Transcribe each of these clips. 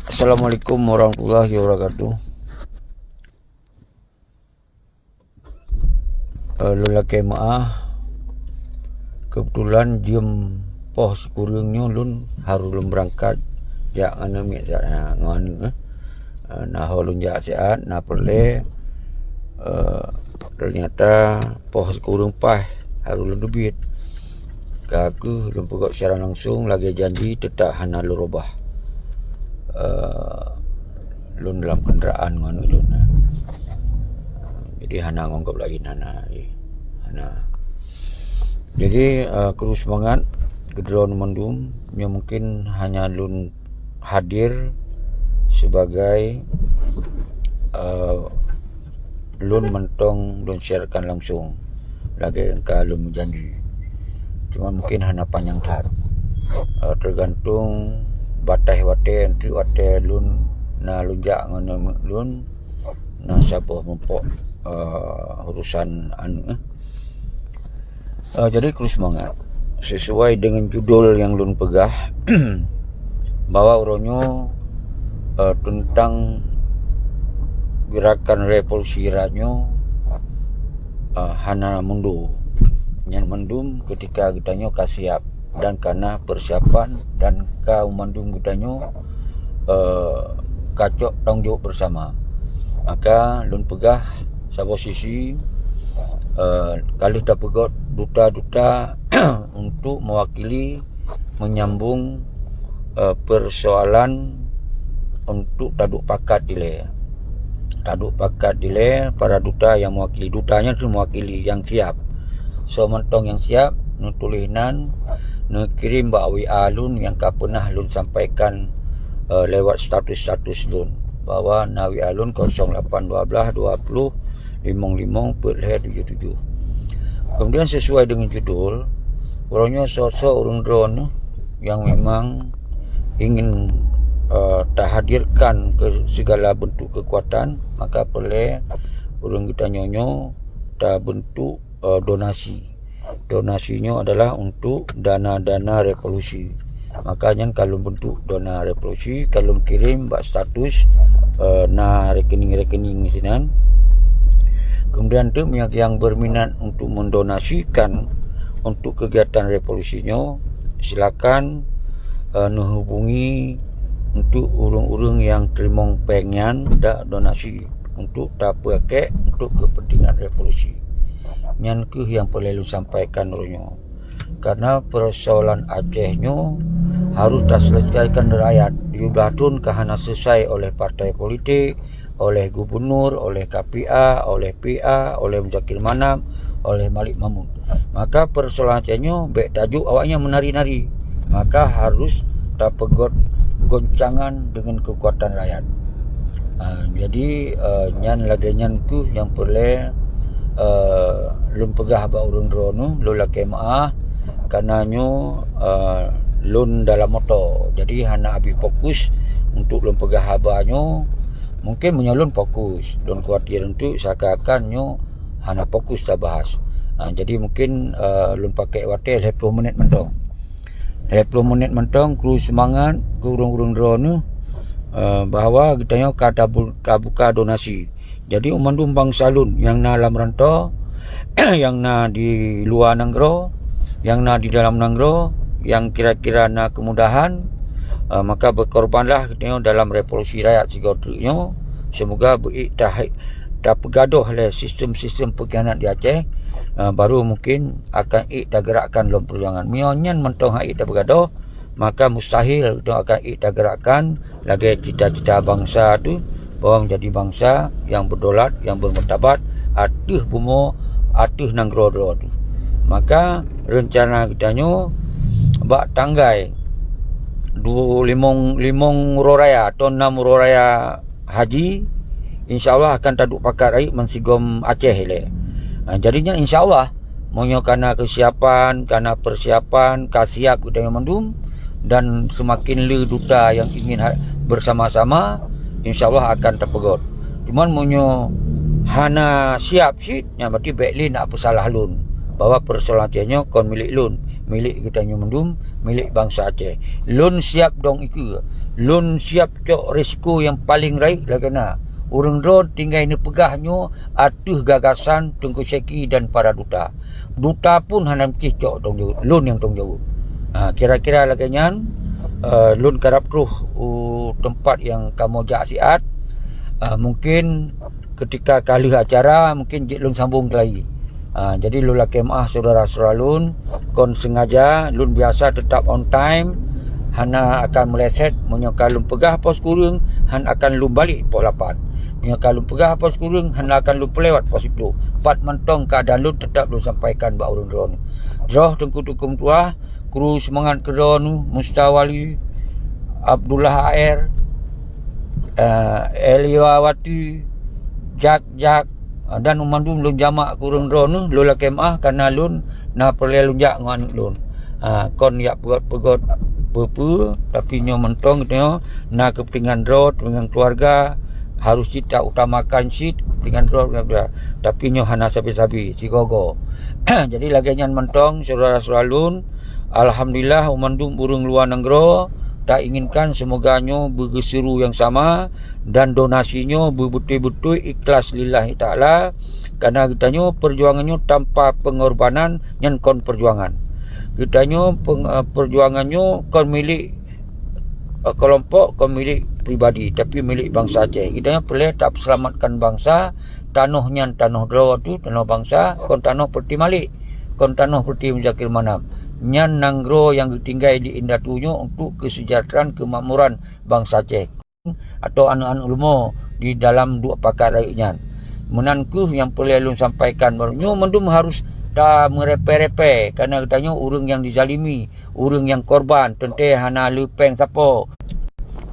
Assalamualaikum warahmatullahi wabarakatuh. Lelaki maah kebetulan diem poh sekurangnya lun harus lun berangkat jak ana mi nganu nah lun jak sehat nah perle ternyata poh sekurang pah harus lun debit aku lun pegak secara langsung lagi janji tetap hana lun robah lun dalam kenderaan nganu lun jadi hana ngonggap lagi hana jadi kru semangat gedron mendum yang mungkin hanya lun hadir sebagai lun mentong lun sharekan langsung lagi engkau lun janji cuma mungkin hanya panjang tar tergantung batai wate nanti wate lun na lunjak ngono lun na sabuh mempok urusan anu jadi kru semangat sesuai dengan judul yang lun pegah bahwa uronyo tentang gerakan revolusi ranyo hana mundu nyan mendum ketika gitanyo kasiap dan karena persiapan dan kaum mendum gitanyo kacok tanggung jawab bersama maka lun pegah sabo sisi kali dah pegot duta-duta untuk mewakili menyambung persoalan untuk taduk pakat dile para duta yang mewakili dutanya itu mewakili yang siap so mentong yang siap nutulinan kirim ba WA lun yang ka pernah lun sampaikan lewat status lun bahwa na WA lun 0812 20 55/77. Kemudian sesuai dengan judul orangnya sosok urung drone yang memang ingin terhadirkan ke segala bentuk kekuatan maka boleh urung kita nyonyo ta bentuk donasinya adalah untuk dana-dana revolusi makanya kalau bentuk dana revolusi kalau kirim bak status na rekening sinan kemudian tu yang berminat untuk mendonasikan untuk kegiatan revolusinya silakan menghubungi untuk urung-urung yang terima pengen dak donasi untuk tak pakai untuk kepentingan revolusi nyan ke yang perlu sampaikan orangnya karena persoalan Acehnya harus diselesaikan rakyat diubatun kahana selesai oleh partai politik oleh gubernur, oleh KPA, oleh PA, oleh Muzakir Manam, oleh Malik Mamun. Maka persoalan Acehnya baik tajuk awaknya menari-nari. Maka harus terpegot goncangan dengan kekuatan rakyat. Jadi nyan lagi nyanku yang perlu lun pegah ba urun drono, lun laki maah karenanya lun dalam motor. Jadi hana habis fokus untuk lun pegah habanyo mungkin menyalun fokus dan khawatir itu seakan-akan nyo hanya fokus tak bahas jadi mungkin lun pakai wate 20 minit mentong kru semangat kurung-kurung drone bahawa kita nyo kata buka donasi jadi umandum bangsa lun yang na dalam rantau yang na di luar negara yang na di dalam negara yang kira-kira na kemudahan maka berkorbanlah kita dalam revolusi rakyat sigotnya semoga dah pegaduh oleh sistem-sistem pengkhianat di Aceh baru mungkin akan dah gerakkan dalam perjuangan mionyan mentong hak dah bergaduh maka mustahil itu akan dah gerakkan lagi cita-cita bangsa tu bahawa menjadi bangsa yang berdolat yang bermartabat atuh bumo atuh nanggro tu maka rencana kitanya bak tanggai 5 raya atau 6 raya haji insyaallah akan taduk pakat raik mensigom Aceh le. Jadinya insyaallah monyo kana kesiapan kana persiapan kasiap kita yang mendum dan semakin le duta yang ingin bersama-sama insyaallah akan terpegot. Cuman monyo hana siap sit nya berarti baikli nak pesalah lun. bahwa persoalan Acehnya kon milik lun, milik kita mendum, milik bangsa Aceh. Lun siap dong iku. Lun siap cok risiko yang paling raik lah kena. Urang ron tinggal ni pegahnya atuh gagasan Tengku Seki dan para duta. Duta pun hanam kih cok dong jauh. Lun yang dong jauh. Kira-kira lah kenyan lun karap tuh tempat yang kamu jak siat. Mungkin ketika kali acara mungkin lun sambung lagi. Jadi lula kemah saudara-saudara lun kon sengaja lun biasa tetap on time. Hana akan meleset menyokal lun pegah pos kurung, han akan lun balik pos 8. Menyokal lun pegah pos kurung, han akan lun pelewat pos 10. 4 mentong keadaan lun tetap lun sampaikan bak urun drone. Droh tengku tukum tuah, kru semangat kedon Mustawali, Abdullah Air, Eliawati, Jak dan umandum lun jamak kurung drone lula kemah karena lun na perlu lun jak ngan lun. Kon yak pegot berapa tapi nyo mentong nyo na kepentingan road dengan keluarga harus kita utamakan sit dengan road tapi nyo hana sabi-sabi cigogo. Jadi lagi nyan mentong saudara-saudara lun, alhamdulillah umandum burung luar negara tak inginkan semoga nyo bergeseru yang sama dan donasinya betul-betul ikhlas lillahi ta'ala karena kita nyo perjuangannya tanpa pengorbanan nyan kon perjuangan. Kitanya perjuangannya kon milik kelompok, kon milik pribadi tapi milik bangsa Aceh. Kitanya perlu tak selamatkan bangsa, tanahnya tanah draw tu tanah bangsa, kon tanah perti malik, kon tanah perti Muzakir Manam. Nyan nanggro yang ditinggal di Indatunya untuk kesejahteraan kemakmuran bangsa Aceh atau anak-anak ulama di dalam dua pakar rakyatnya. Menanku yang perlu lun sampaikan barunya mendum harus dah merepe-repe kerana katanya orang yang dizalimi, orang yang korban, tentang hana lepeng siapa.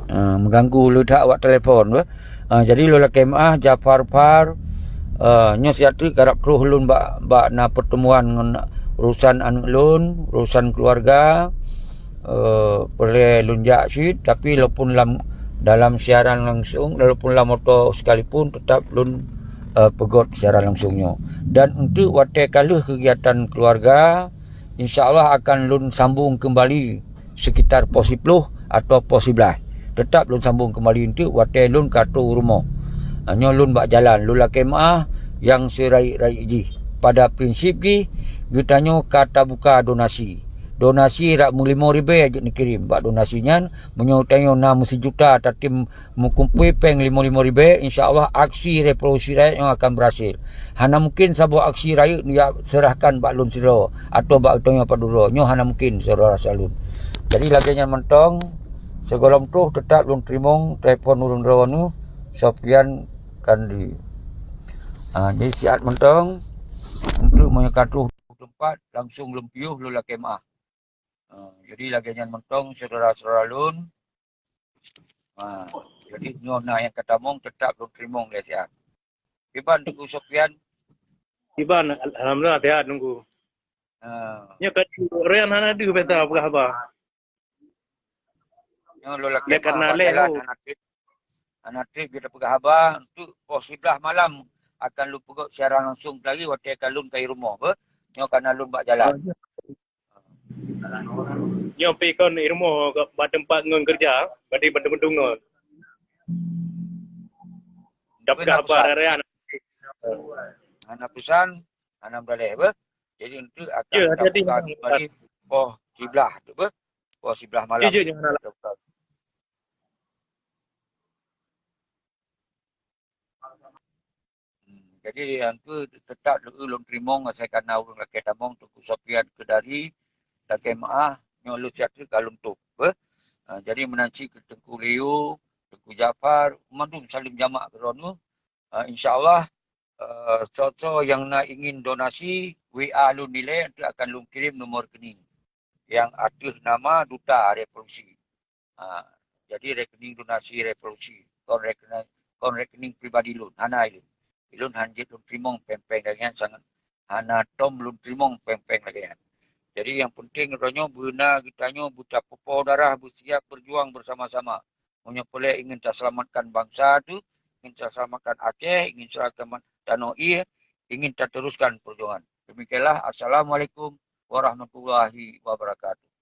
Mengganggu ledak awak telefon. Jadi lola kemah Jafar Par nyo siatri karap kruh lun bak na pertemuan dengan urusan anak lun, urusan keluarga. Perlu lun jak sit tapi walaupun dalam siaran langsung, walaupun dalam motor sekalipun tetap lun pegot secara langsungnya. Dan untuk watai kaluh kegiatan keluarga, insyaAllah akan lun sambung kembali sekitar pos 10 atau pos 11. Tetap lun sambung kembali untuk watai lun katu rumah. Hanya lun bak jalan, lun la kemah yang seraik-raik ji. Pada prinsip ji, kitanya kata buka donasi. Donasi rak RM5,000 aja dikirim. Bak donasinya menyautannya 6 juta tapi mengumpul peng RM5,000. InsyaAllah aksi revolusi rakyat yang akan berhasil. Hana mungkin sebuah aksi rakyat dia serahkan bak lun siro atau bak utangnya paduro. Nyo hana mungkin saudara salun. Jadi laginya mentong segolong tu tetap lun terimong telefon urun rawanu Sofian Kandi. Jadi siat mentong untuk menyekatuh tempat langsung lempiuh lula kemah. Jadi lagian mentong saudara-saudara lun. Jadi nyona yang katamong tetap lun terimong dia sihat. Iban tunggu Sofian. Iban alhamdulillah dia nunggu. Nya kat rean hana di beta apa? Nyo lula kemah anak trip kita pegah haba untuk pos 11 malam akan lu pegot siaran langsung lagi waktu kalun kai rumah apa? Nyo kana lun bak jalan. Yang pikon irmo ke tempat ngon kerja, badi bendung ngon. Dapat apa area anak pesan, anak berada apa? Jadi itu akan kembali pos 11 tu apa? Pos 11 malam. Jadi yang tu tetap lu terimong saya kana urang laki tamong tu Sofian Kedari tak kemah nyolu siatu kalung tu. Jadi menanci ke Tengku Liu, Tengku Jafar, mandum salim jamak kerana insya-Allah so yang nak ingin donasi WA lu nilai nanti akan lu kirim nomor rekening yang atas nama Duta Revolusi. Jadi rekening donasi revolusi, kon rekening pribadi lu, hana itu. Ilun hanjit lun trimong pempeng dengan sangat hana tom lun trimong pempeng lagi. Jadi yang penting katanya benar kitanya buta popo darah bersiap berjuang bersama-sama. Punya boleh ingin kita selamatkan bangsa tu, ingin kita selamatkan Aceh, ingin selamatkan Tanah Air, ingin kita teruskan perjuangan. Demikianlah. Assalamualaikum warahmatullahi wabarakatuh.